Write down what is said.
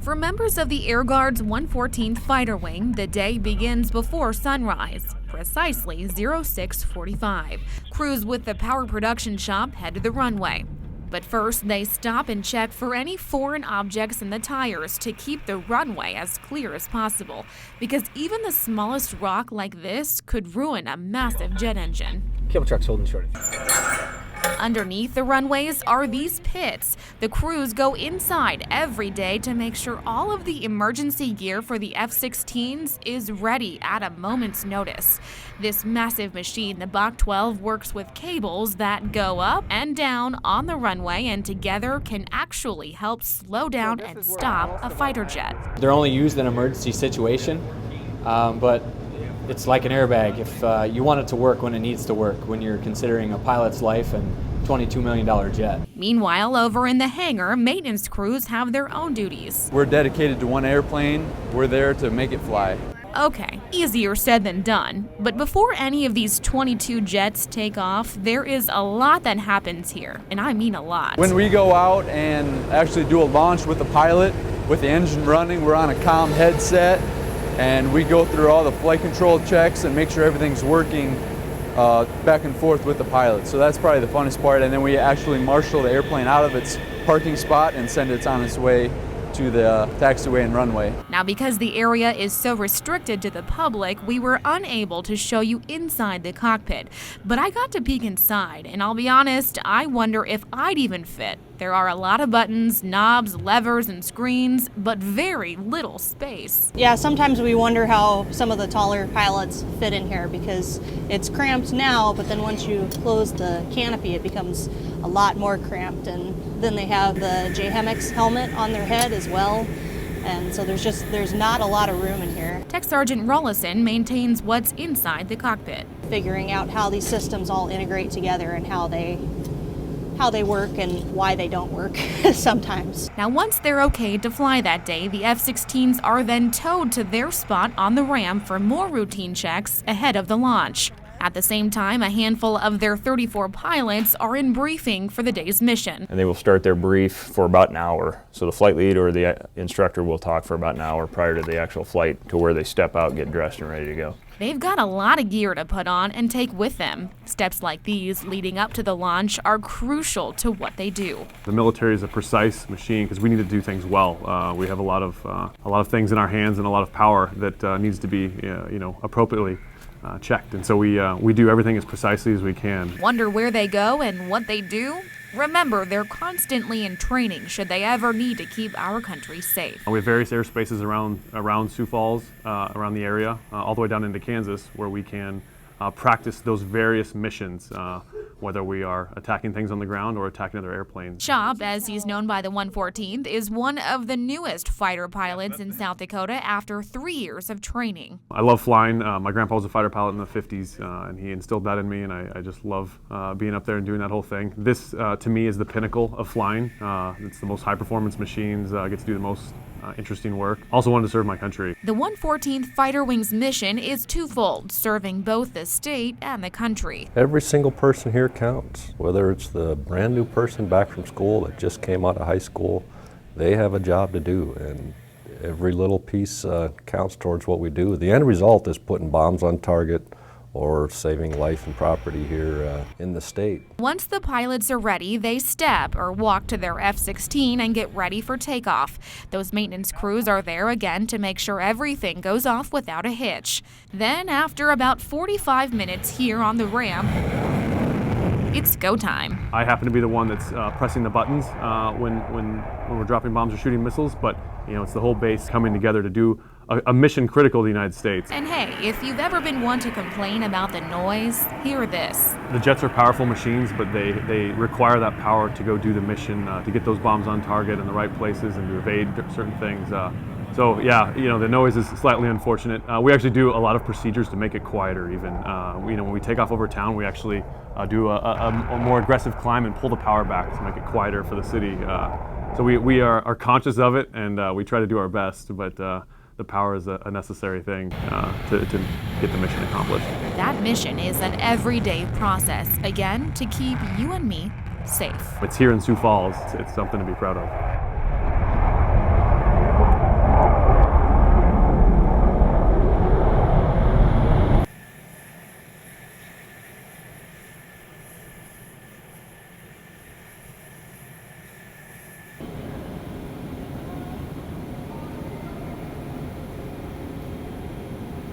For members of the Air Guard's 114th Fighter Wing, the day begins before sunrise, precisely 06:45. Crews with the power production shop head to the runway. But first, they stop and check for any foreign objects in the tires to keep the runway as clear as possible, because even the smallest rock like this could ruin a massive jet engine. Cable truck's holding short. Underneath the runways are these pits. The crews go inside every day to make sure all of the emergency gear for the F-16s is ready at a moment's notice. This massive machine, the Bach 12, works with cables that go up and down on the runway and together can actually help slow down and stop a fighter jet. They're only used in an emergency situation, but it's like an airbag. If you want it to work when it needs to work, when you're considering a pilot's life and $22 million jet. Meanwhile, over in the hangar, maintenance crews have their own duties. We're dedicated to one airplane. We're there to make it fly. Okay, easier said than done. But before any of these 22 jets take off, there is a lot that happens here, and I mean a lot. When we go out and actually do a launch with the pilot, with the engine running, we're on a comm headset, and we go through all the flight control checks and make sure everything's working back and forth with the pilot. So that's probably the funnest part. And then we actually marshal the airplane out of its parking spot and send it on its way to the taxiway and runway. Now, because the area is so restricted to the public, we were unable to show you inside the cockpit. But I got to peek inside, and I'll be honest, I wonder if I'd even fit. There are a lot of buttons, knobs, levers, and screens, but very little space. Yeah, sometimes we wonder how some of the taller pilots fit in here because it's cramped now, but then once you close the canopy, it becomes a lot more cramped. And then they have the JHEMX helmet on their head as well. And so there's not a lot of room in here. Tech Sergeant Rollison maintains what's inside the cockpit. Figuring out how these systems all integrate together and how they work and why they don't work sometimes. Now, once they're okay to fly that day, the F-16s are then towed to their spot on the ramp for more routine checks ahead of the launch. At the same time, a handful of their 34 pilots are in briefing for the day's mission. And they will start their brief for about an hour. So the flight lead or the instructor will talk for about an hour prior to the actual flight to where they step out, get dressed, and ready to go. They've got a lot of gear to put on and take with them. Steps like these leading up to the launch are crucial to what they do. The military is a precise machine because we need to do things well. We have a lot of things in our hands and a lot of power that needs to be appropriately checked, and so we do everything as precisely as we can. Wonder where they go and what they do? Remember, they're constantly in training should they ever need to keep our country safe. We have various airspaces around Sioux Falls, around the area, all the way down into Kansas, where we can practice those various missions, whether we are attacking things on the ground or attacking other airplanes. Chop, as he's known by the 114th, is one of the newest fighter pilots in South Dakota after 3 years of training. I love flying. My grandpa was a fighter pilot in the 50s, and he instilled that in me, and I just love being up there and doing that whole thing. This, to me, is the pinnacle of flying. It's the most high-performance machines, get to do the most interesting work. Also wanted to serve my country. The 114th Fighter Wing's mission is twofold, serving both the state and the country. Every single person here counts, whether it's the brand new person back from school that just came out of high school. They have a job to do, and every little piece counts towards what we do. The end result is putting bombs on target or saving life and property here in the state. Once the pilots are ready, they step or walk to their F-16 and get ready for takeoff. Those maintenance crews are there again to make sure everything goes off without a hitch. Then, after about 45 minutes here on the ramp, it's go time. I happen to be the one that's pressing the buttons when we're dropping bombs or shooting missiles, but it's the whole base coming together to do a mission critical to the United States. And hey, if you've ever been one to complain about the noise, hear this. The jets are powerful machines, but they require that power to go do the mission, to get those bombs on target in the right places and to evade certain things. So yeah, the noise is slightly unfortunate. We actually do a lot of procedures to make it quieter even. When we take off over town, we actually do a more aggressive climb and pull the power back to make it quieter for the city. So we are conscious of it, and we try to do our best, but the power is a necessary thing to get the mission accomplished. That mission is an everyday process, again, to keep you and me safe. It's here in Sioux Falls. It's something to be proud of.